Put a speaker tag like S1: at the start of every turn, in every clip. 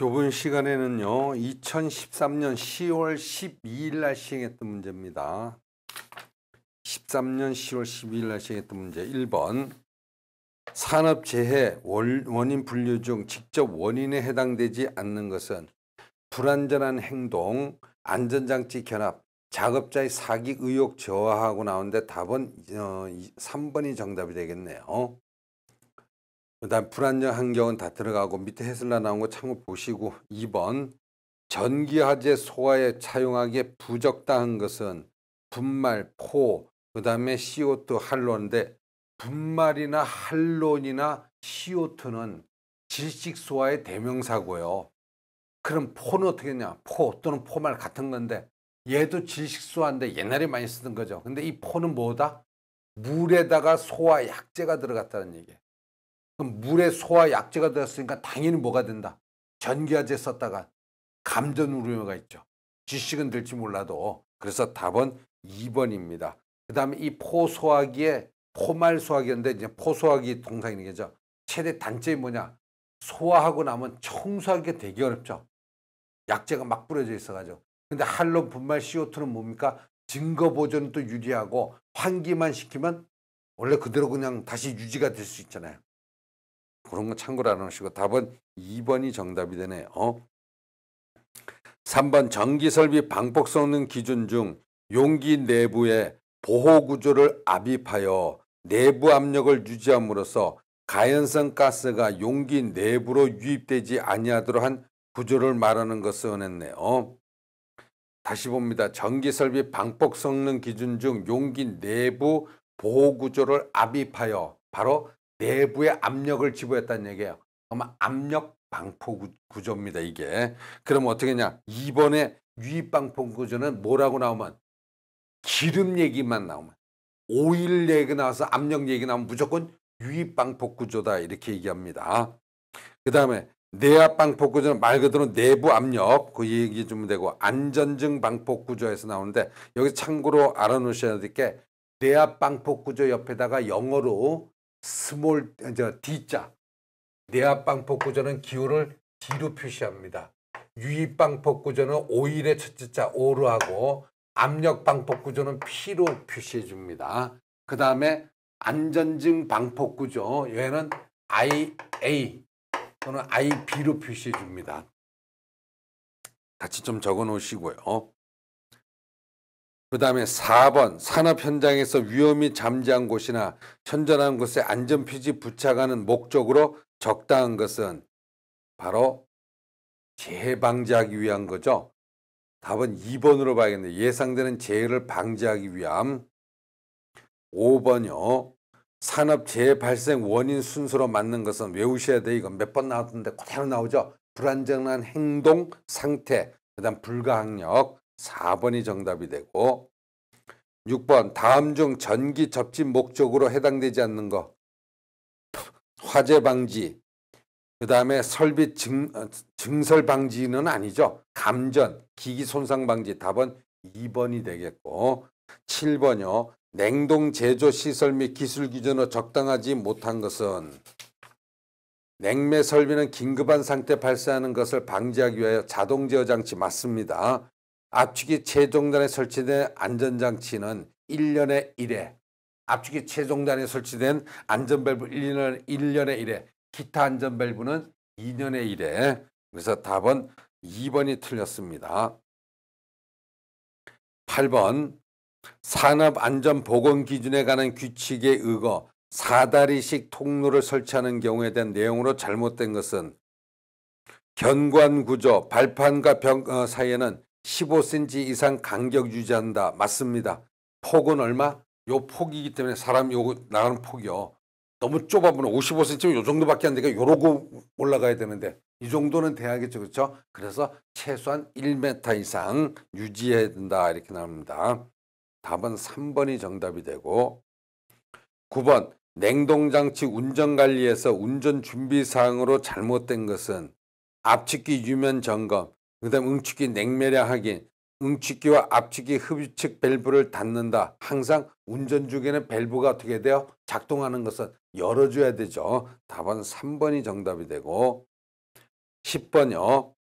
S1: 교본 시간에는요, 2013년 10월 12일 날 시행했던 문제입니다. 13년 10월 12일 날 시행했던 문제 1번. 산업재해 원인 분류 중 직접 원인에 해당되지 않는 것은 불안전한 행동, 안전장치 견합, 작업자의 사기 의욕 저하하고 나오는데 답은 3번이 정답이 되겠네요. 그 다음 불안정 환경은 다 들어가고 밑에 해설라 나온 거 참고 보시고 2번 전기화재 소화에 사용하기에 부적당한 것은 분말, 포, 그 다음에 CO2, 할론인데 분말이나 할론이나 CO2는 질식 소화의 대명사고요. 그럼 포는 어떻게 했냐? 포 또는 포말 같은 건데 얘도 질식 소화인데 옛날에 많이 쓰던 거죠. 근데 이 포는 뭐다? 물에다가 소화 약재가 들어갔다는 얘기예요. 그럼 물에 소화 약재가 들었으니까 당연히 뭐가 된다? 전기화재 썼다가 감전 우려가 있죠. 지식은 될지 몰라도. 그래서 답은 2번입니다. 그 다음에 이 포소화기에 포말 소화기인데 이제 포소화기 동사인 거죠. 최대 단점이 뭐냐? 소화하고 나면 청소하기가 되게 어렵죠. 약재가 막 뿌려져 있어가지고. 근데 할론 분말 CO2는 뭡니까? 증거 보존은 또 유리하고 환기만 시키면 원래 그대로 그냥 다시 유지가 될 수 있잖아요. 그런 거 참고로 알아놓으시고 답은 2번이 정답이 되네요. 3번 전기설비 방폭 성능 기준 중 용기 내부에 보호구조를 압입하여 내부 압력을 유지함으로써 가연성 가스가 용기 내부로 유입되지 아니하도록 한 구조를 말하는 것을 은했네요. 다시 봅니다. 전기설비 방폭 성능 기준 중 용기 내부 보호구조를 압입하여 바로 내부에 압력을 집어했다는 얘기예요. 그러면 압력 방포 구조입니다. 이게. 그럼 어떻게 했냐? 2번에 유입 방포 구조는 뭐라고 나오면 기름 얘기만 나오면 오일 얘기 나와서 압력 얘기 나오면 무조건 유입 방포 구조다 이렇게 얘기합니다. 그 다음에 내압 방폭 구조는 말 그대로 내부 압력 그 얘기 좀 되고 안전증 방폭 구조에서 나오는데 여기 참고로 알아놓으셔야 될 게 내압 방폭 구조 옆에다가 영어로 스몰 D자 내압 방폭 구조는 기호를 D로 표시합니다. 유입 방폭 구조는 오일의 첫째 자 O로 하고 압력 방폭 구조는 P로 표시해 줍니다. 그 다음에 안전증 방폭 구조 얘는 IA 또는 IB로 표시해 줍니다. 같이 좀 적어 놓으시고요. 그 다음에 4번 산업 현장에서 위험이 잠재한 곳이나 현존한 곳에 안전표시 부착하는 목적으로 적당한 것은 바로 재해 방지하기 위한 거죠. 답은 2번으로 봐야겠네요. 예상되는 재해를 방지하기 위함. 5번이요. 산업 재해 발생 원인 순서로 맞는 것은 외우셔야 돼요. 이건 몇 번 나왔는데 그대로 나오죠. 불안정한 행동, 상태, 그 다음 불가항력. 4번이 정답이 되고 6번 다음 중 전기 접지 목적으로 해당되지 않는 거 화재 방지 그 다음에 설비 증설 방지는 아니죠. 감전, 기기 손상 방지 답은 2번이 되겠고 7번이요. 냉동 제조 시설 및 기술 기준으로 적당하지 못한 것은 냉매 설비는 긴급한 상태 발생하는 것을 방지하기 위하여 자동 제어 장치 맞습니다. 압축기 최종단에 설치된 안전장치는 1년에 1회 압축기 최종단에 설치된 안전밸브 1년에 1회 기타 안전밸브는 2년에 1회 그래서 답은 2번이 틀렸습니다. 8번 산업안전보건기준에 관한 규칙에 의거 사다리식 통로를 설치하는 경우에 대한 내용으로 잘못된 것은 견관구조 발판과 벽 사이에는 15cm 이상 간격 유지한다. 맞습니다. 폭은 얼마? 요 폭이기 때문에 사람 요거 나가는 폭이요. 너무 좁아보면 55cm 요 정도밖에 안 되니까 요러고 올라가야 되는데 이 정도는 돼야겠죠. 그렇죠? 그래서 최소한 1m 이상 유지해야 된다. 이렇게 나옵니다. 답은 3번이 정답이 되고 9번 냉동장치 운전관리에서 운전준비사항으로 잘못된 것은 압축기 유면 점검, 그 다음 응축기 냉매량 확인, 응축기와 압축기 흡입측 밸브를 닫는다. 항상 운전 중에는 밸브가 어떻게 돼요? 작동하는 것은 열어줘야 되죠. 답은 3번이 정답이 되고 10번요.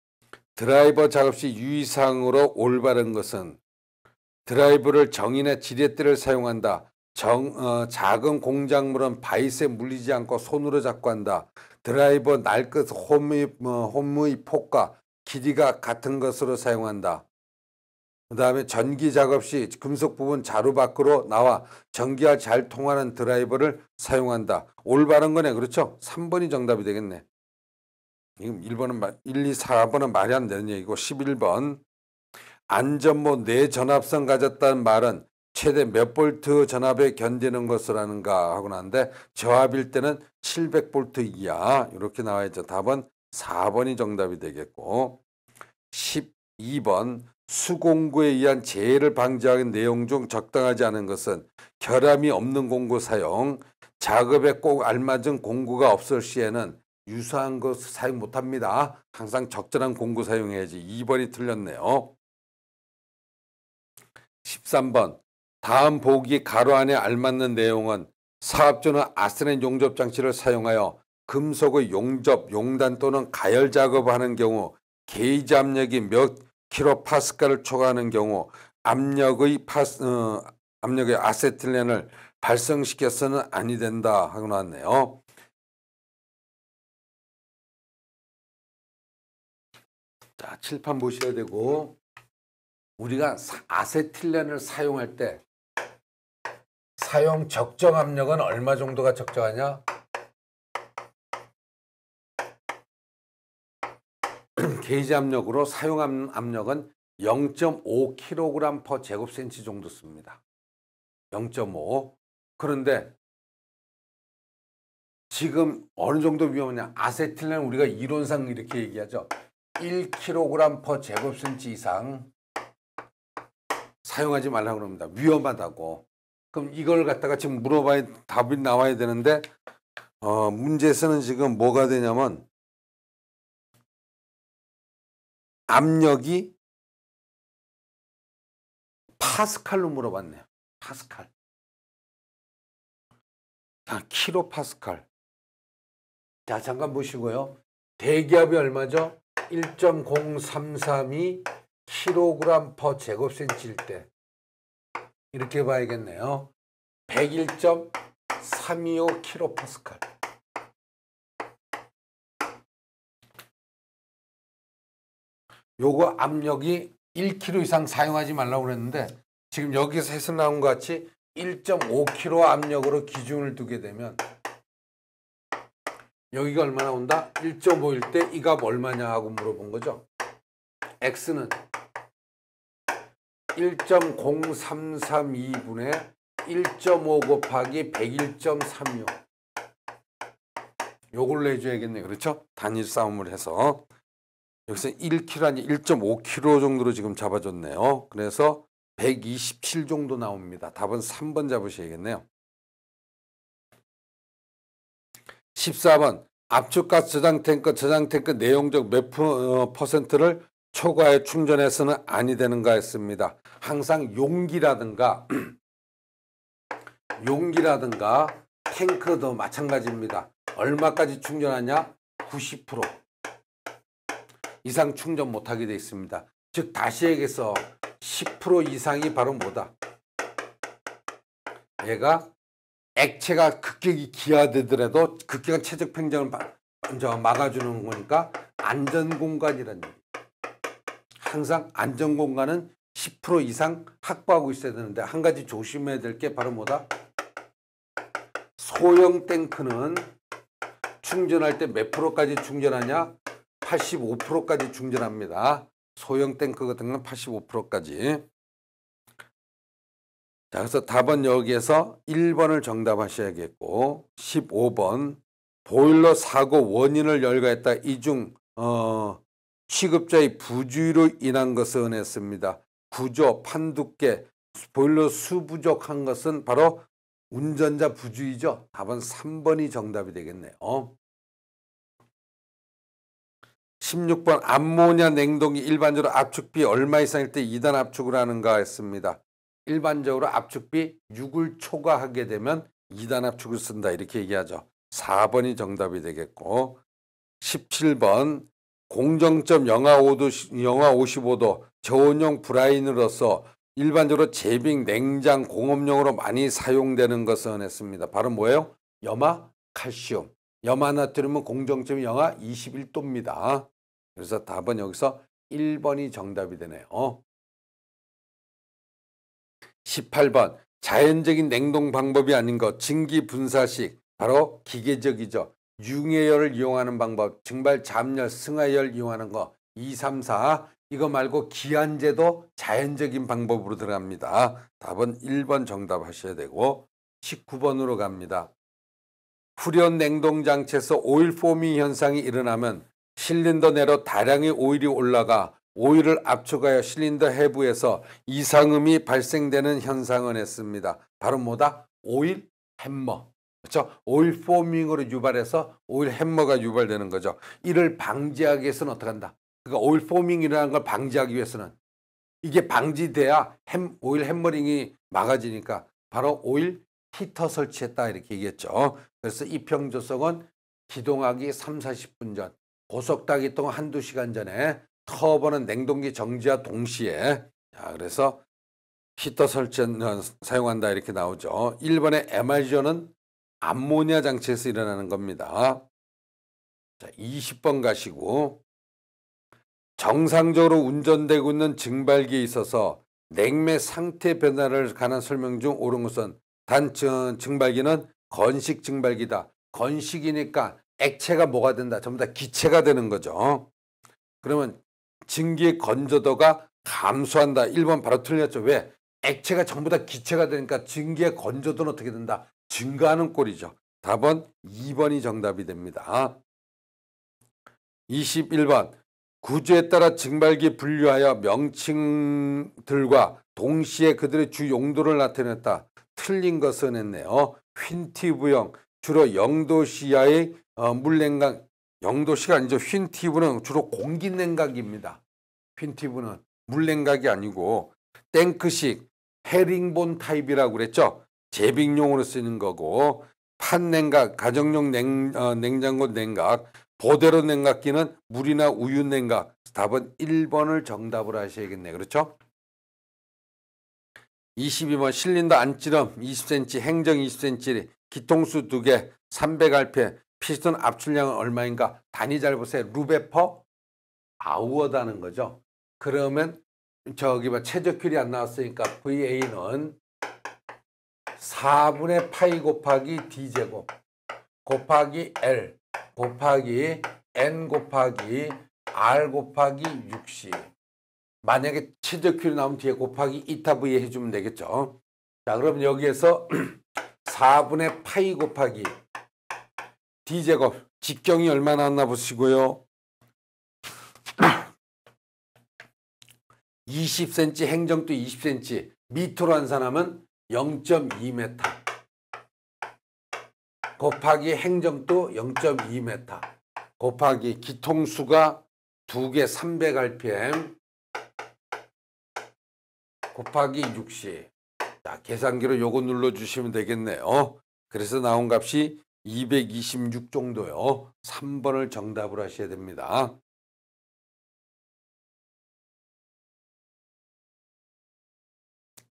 S1: 드라이버 작업 시 유의사항으로 올바른 것은 드라이버를 정인의 지렛대를 사용한다. 작은 공작물은 바이스에 물리지 않고 손으로 잡고 한다. 드라이버 날끝 홈의 폭과 길이가 같은 것으로 사용한다. 그 다음에 전기 작업 시 금속 부분 자루 밖으로 나와 전기와 잘 통하는 드라이버를 사용한다. 올바른 거네. 그렇죠? 3번이 정답이 되겠네. 지금 1, 2, 4번은 말이 안 되는 얘기고 11번. 안전모 내전압성 가졌다는 말은 최대 몇 볼트 전압에 견디는 것이라는가 하고 나는데 저압일 때는 700볼트 이하 이렇게 나와있죠. 답은 4번이 정답이 되겠고 12번 수공구에 의한 재해를 방지하는 내용 중 적당하지 않은 것은 결함이 없는 공구 사용, 작업에 꼭 알맞은 공구가 없을 시에는 유사한 것 사용 못합니다. 항상 적절한 공구 사용해야지. 2번이 틀렸네요. 13번 다음 보기 가로 안에 알맞는 내용은 사업주는 아스렌 용접 장치를 사용하여 금속의 용단 또는 가열 작업을 하는 경우 게이지 압력이 몇 킬로파스칼을 초과하는 경우 압력의 아세틸렌을 발생시켜서는 아니 된다 하고 나왔네요. 자, 칠판 보셔야 되고 우리가 아세틸렌을 사용할 때 사용 적정 압력은 얼마 정도가 적정하냐? 게이지 압력으로 사용 압력은 0.5kg per 제곱센치 정도 씁니다. 0.5. 그런데 지금 어느 정도 위험하냐? 아세틸렌 우리가 이론상 이렇게 얘기하죠. 1kg per 제곱센치 이상 사용하지 말라고 합니다. 위험하다고. 그럼 이걸 갖다가 지금 물어봐야 답이 나와야 되는데 문제에서는 지금 뭐가 되냐면 압력이 파스칼로 물어봤네요. 파스칼. 자, 킬로파스칼. 자, 잠깐 보시고요. 대기압이 얼마죠? 1.0332 kg per 제곱센치일 때 이렇게 봐야겠네요. 101.325 킬로파스칼. 요거 압력이 1kg 이상 사용하지 말라고 그랬는데 지금 여기서 해서 나온 것 같이 1.5kg 압력으로 기준을 두게 되면 여기가 얼마나 온다? 1.5일 때 이 값 얼마냐 하고 물어본 거죠. X는 1.0332분의 1.5 곱하기 101.35 요걸로 해줘야겠네. 그렇죠? 단일 싸움을 해서 여기서 1kg 아니 1.5kg 정도로 지금 잡아줬네요. 그래서 127 정도 나옵니다. 답은 3번 잡으셔야겠네요. 14번 압축가스 저장탱크 내용적 몇 퍼센트를 초과해 충전해서는 아니 되는가 했습니다. 항상 용기라든가 탱크도 마찬가지입니다. 얼마까지 충전하냐? 90% 이상 충전 못하게 되어 있습니다. 즉 다시 얘기해서 10% 이상이 바로 뭐다? 얘가 액체가 급격히 기화되더라도 급격한 최적 팽창을 막아주는 거니까 안전공간이라는 얘기. 항상 안전공간은 10% 이상 확보하고 있어야 되는데 한 가지 조심해야 될 게 바로 뭐다? 소형 탱크는 충전할 때 몇 프로까지 충전하냐? 85%까지 충전합니다. 소형 탱크 같은 건 85%까지. 자, 그래서 답은 여기에서 1번을 정답하셔야겠고 15번 보일러 사고 원인을 열거했다. 이 중 취급자의 부주의로 인한 것은 했습니다. 구조, 판두께, 보일러 수 부족한 것은 바로 운전자 부주의죠. 답은 3번이 정답이 되겠네요. 16번 암모니아 냉동이 일반적으로 압축비 얼마 이상일 때 2단 압축을 하는가 했습니다. 일반적으로 압축비 6을 초과하게 되면 2단 압축을 쓴다 이렇게 얘기하죠. 4번이 정답이 되겠고 17번 공정점 영하 5도, 영하 55도 저온용 브라인으로서 일반적으로 제빙, 냉장, 공업용으로 많이 사용되는 것은 했습니다. 바로 뭐예요? 염화 칼슘. 염화 나트륨은 공정점이 영하 21도입니다. 그래서 답은 여기서 1번이 정답이 되네요. 18번 자연적인 냉동 방법이 아닌 것 증기 분사식 바로 기계적이죠. 융해열을 이용하는 방법 증발 잠열 승하열 이용하는 거 2, 3, 4 이거 말고 기한제도 자연적인 방법으로 들어갑니다. 답은 1번 정답 하셔야 되고 19번으로 갑니다. 후련 냉동 장치에서 오일 포밍 현상이 일어나면 실린더 내로 다량의 오일이 올라가 오일을 압축하여 실린더 해부에서 이상음이 발생되는 현상을 했습니다. 바로 뭐다? 오일 햄머. 그렇죠? 오일 포밍으로 유발해서 오일 햄머가 유발되는 거죠. 이를 방지하기 위해서는 어떻게 한다? 그러니까 오일 포밍이라는 걸 방지하기 위해서는 이게 방지돼야 오일 햄머링이 막아지니까 바로 오일 히터 설치했다 이렇게 얘기했죠. 그래서 입형조성은 기동하기 3, 40분 전, 고속타기 동안 한두 시간 전에 터보는 냉동기 정지와 동시에 그래서 히터 설치 사용한다 이렇게 나오죠. 1번의 MRGO는 암모니아 장치에서 일어나는 겁니다. 자, 20번 가시고 정상적으로 운전되고 있는 증발기에 있어서 냉매 상태 변화를 관한 설명 중 옳은 것은 단 증발기는 건식 증발기다. 건식이니까 액체가 뭐가 된다? 전부 다 기체가 되는 거죠. 그러면 증기의 건조도가 감소한다. 1번 바로 틀렸죠. 왜? 액체가 전부 다 기체가 되니까 증기의 건조도는 어떻게 된다? 증가하는 꼴이죠. 답은 2번이 정답이 됩니다. 21번 구조에 따라 증발기 분류하여 명칭들과 동시에 그들의 주 용도를 나타냈다. 틀린 것은 했네요. 휜티브형 주로 영도시야의 물냉각 영도시가 아니죠. 휜티브는 주로 공기냉각입니다. 휜티브는 물냉각이 아니고 탱크식 헤링본 타입이라고 그랬죠. 제빙용으로 쓰는 거고 판냉각 가정용 냉장고 냉각 보대로 냉각기는 물이나 우유 냉각. 답은 1번을 정답으로 하셔야겠네. 그렇죠? 22번 실린더 안찌름 20cm 행정 20cm 기통수 2개 300rpm 피스톤 압출량은 얼마인가? 단위 잘 보세요. 루베퍼 아우어다는 거죠. 그러면 저기 최적距리 안 나왔으니까 VA는 4분의 파이 곱하기 D제곱 곱하기 L 곱하기 N 곱하기 R 곱하기 6C. 만약에 최적距리 나오면 뒤에 곱하기 이타 V 해주면 되겠죠. 자, 그럼 여기에서 4분의 파이 곱하기 D제곱 직경이 얼마 나왔나 보시고요. 20cm 행정도 20cm 미터로 환산하면 0.2m 곱하기 행정도 0.2m 곱하기 기통수가 2개 300rpm 곱하기 6C. 자, 계산기로 요거 눌러주시면 되겠네요. 그래서 나온 값이 226 정도요. 3번을 정답으로 하셔야 됩니다.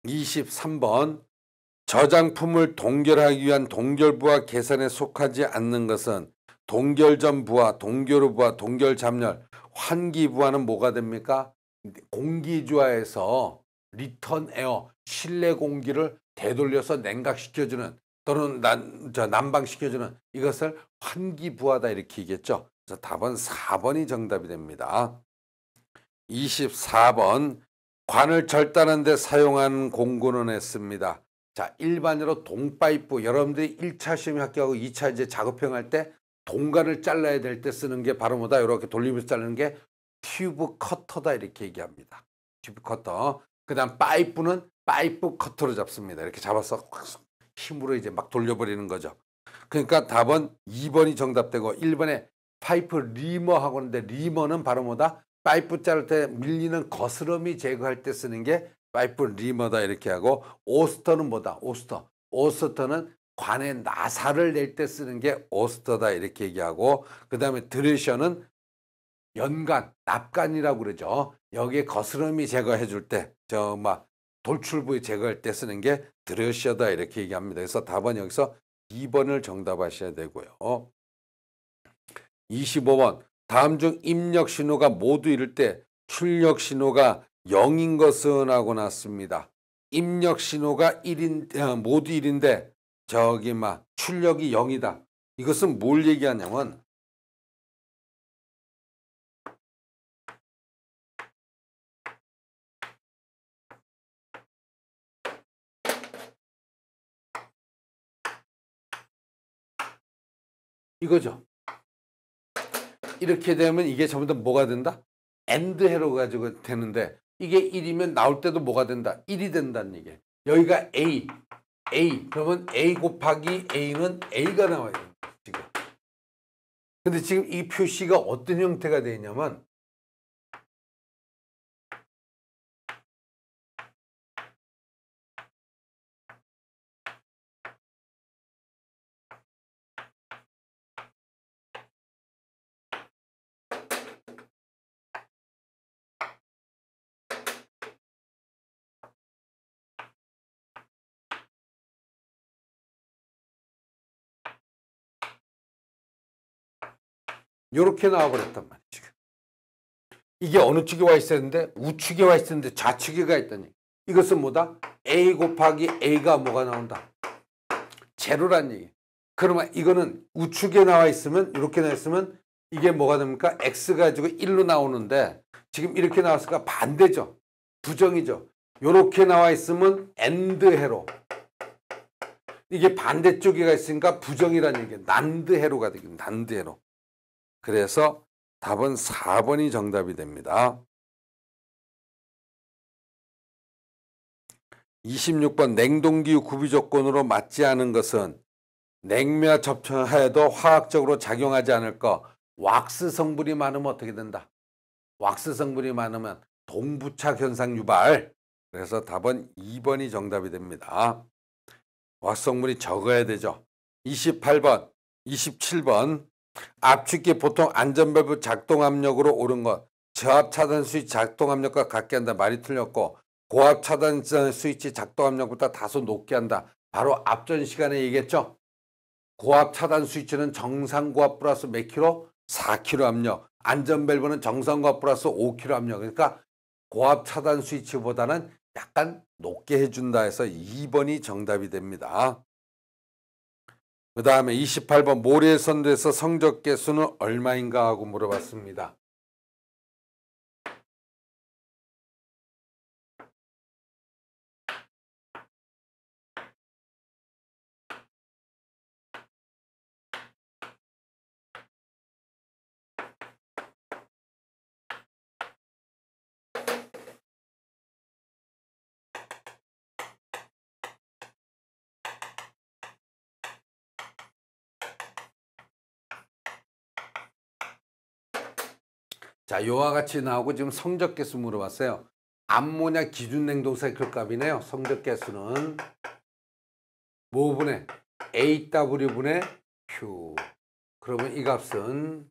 S1: 23번 저장품을 동결하기 위한 동결부하 계산에 속하지 않는 것은 동결전 부하, 동결 부하, 동결 잠열, 환기 부하는 뭐가 됩니까? 공기주하에서 리턴 에어, 실내 공기를 되돌려서 냉각시켜주는 또는 난방시켜주는 이것을 환기 부하다 이렇게 얘기했죠. 그래서 답은 4번이 정답이 됩니다. 24번 관을 절단하는 데 사용하는 공구는 했습니다. 자, 일반적으로 동파이프 여러분들이 1차 시험 합격하고 2차 이제 작업형 때 동관을 잘라야 될 때 쓰는 게 바로 뭐다? 이렇게 돌리면서 자르는 게 튜브 커터다 이렇게 얘기합니다. 튜브 커터. 그다음 파이프는 파이프 커터로 잡습니다. 이렇게 잡아서 힘으로 이제 막 돌려버리는 거죠. 그러니까 답은 2번이 정답되고 1번에 파이프 리머 하고 있는데 리머는 바로 뭐다? 파이프 자를 때 밀리는 거스름이 제거할 때 쓰는 게 파이프 리머다 이렇게 하고 오스터는 뭐다? 오스터. 오스터는 관에 나사를 낼 때 쓰는 게 오스터다 이렇게 얘기하고 그 다음에 드레셔는 연간, 납간이라고 그러죠. 여기에 거스름이 제거해 줄 때, 저 막 돌출부에 제거할 때 쓰는 게 드러셔다 이렇게 얘기합니다. 그래서 답은 여기서 2번을 정답하셔야 되고요. 25번 다음 중 입력 신호가 모두 이를 때 출력 신호가 0인 것은 하고 났습니다. 입력 신호가 1인 모두 1인데 저기 막 출력이 0이다. 이것은 뭘 얘기하냐면 이거죠. 이렇게 되면 이게 전부 다 뭐가 된다? 엔드 해로 가지고 되는데 이게 1이면 나올 때도 뭐가 된다? 1이 된다는 얘기예요. 여기가 A 그러면 A 곱하기 A는 A가 나와요. 지금. 근데 지금 이 표시가 어떤 형태가 되냐면 이렇게 나와버렸단 말이에요. 지금. 이게 어느 축에 와 있었는데 우축에 와 있었는데 좌축에 가 있다니. 이것은 뭐다? A 곱하기 A가 뭐가 나온다? 제로란 얘기. 그러면 이거는 우측에 나와 있으면 이렇게 나와 있으면 이게 뭐가 됩니까? X 가지고 1로 나오는데 지금 이렇게 나왔으니까 반대죠. 부정이죠. 이렇게 나와 있으면 AND 해로. 이게 반대쪽에 있으니까 부정이라는 얘기예요. 난드 해로가 되겠습니다. 난드 해로. 그래서 답은 4번이 정답이 됩니다. 26번 냉동기후 구비 조건으로 맞지 않은 것은 냉매와 접촉하여도 화학적으로 작용하지 않을 거. 왁스 성분이 많으면 어떻게 된다? 왁스 성분이 많으면 동부착 현상 유발. 그래서 답은 2번이 정답이 됩니다. 왁스 성분이 적어야 되죠. 28번, 27번 압축기 보통 안전밸브 작동 압력으로 오른 것. 저압 차단 스위치 작동 압력과 같게 한다. 말이 틀렸고 고압 차단 스위치 작동 압력보다 다소 높게 한다. 바로 앞전 시간에 얘기했죠. 고압 차단 스위치는 정상 고압 플러스 몇 킬로? 4킬로 압력. 안전 밸브는 정상 고압 플러스 5킬로 압력. 그러니까 고압 차단 스위치보다는 약간 높게 해준다 해서 2번이 정답이 됩니다. 그 다음에 28번 모래 선도에서 성적 개수는 얼마인가 하고 물어봤습니다. 자, 요와 같이 나오고 지금 성적 개수 물어봤어요. 암모냐 기준 냉동 사이클 값이네요. 성적 개수는 뭐분의 AW분의 Q. 그러면 이 값은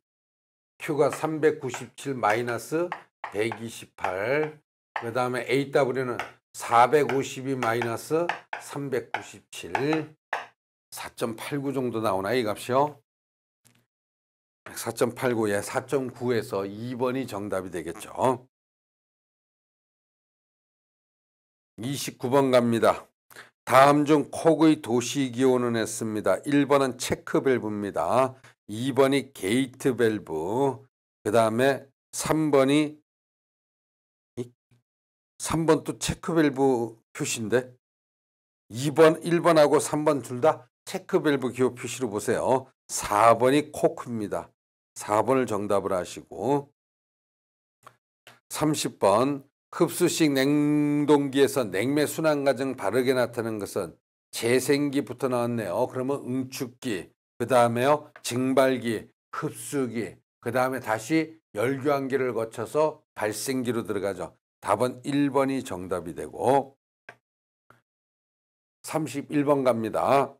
S1: Q가 397 마이너스 128. 그 다음에 AW는 452 마이너스 397. 4.89 정도 나오나 이 값이요? 4.89, 예, 4.9에서 2번이 정답이 되겠죠. 29번 갑니다. 다음 중 콕의 도시 기호는 했습니다. 1번은 체크 밸브입니다. 2번이 게이트 밸브. 그 다음에 3번이 3번 또 체크 밸브 표시인데 1번하고 3번 둘 다 체크 밸브 기호 표시로 보세요. 4번이 코크입니다. 4번을 정답을 하시고 30번 흡수식 냉동기에서 냉매 순환 과정 바르게 나타나는 것은 재생기부터 나왔네요. 그러면 응축기, 그 다음에요 증발기, 흡수기, 그 다음에 다시 열교환기를 거쳐서 발생기로 들어가죠. 답은 1번이 정답이 되고 31번 갑니다.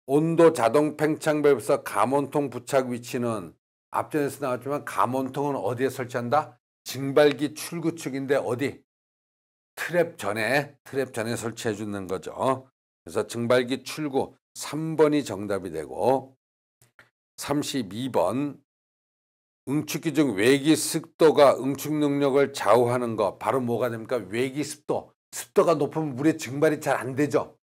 S1: 온도 자동 팽창 밸브에서 감온통 부착 위치는 앞전에서 나왔지만 감원통은 어디에 설치한다? 증발기 출구축인데 어디? 트랩 전에 설치해 주는 거죠. 그래서 증발기 출구 3번이 정답이 되고 32번 응축기 중 외기 습도가 응축 능력을 좌우하는 거 바로 뭐가 됩니까? 외기 습도. 습도가 높으면 물의 증발이 잘 안 되죠.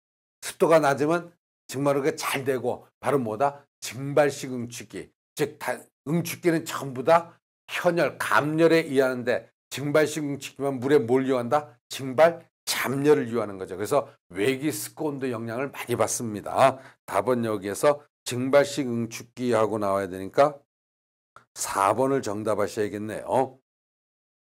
S1: 습도가 낮으면 증발하기가 잘 되고 바로 뭐다? 증발식 응축기. 즉 응축기는 전부 다 현열, 감열에 의하는데 증발식 응축기만 물에 뭘 이용한다? 증발, 잠열을 이용하는 거죠. 그래서 외기 습도 온도 영향을 많이 받습니다. 답은 여기에서 증발식 응축기하고 나와야 되니까 4번을 정답하셔야겠네요.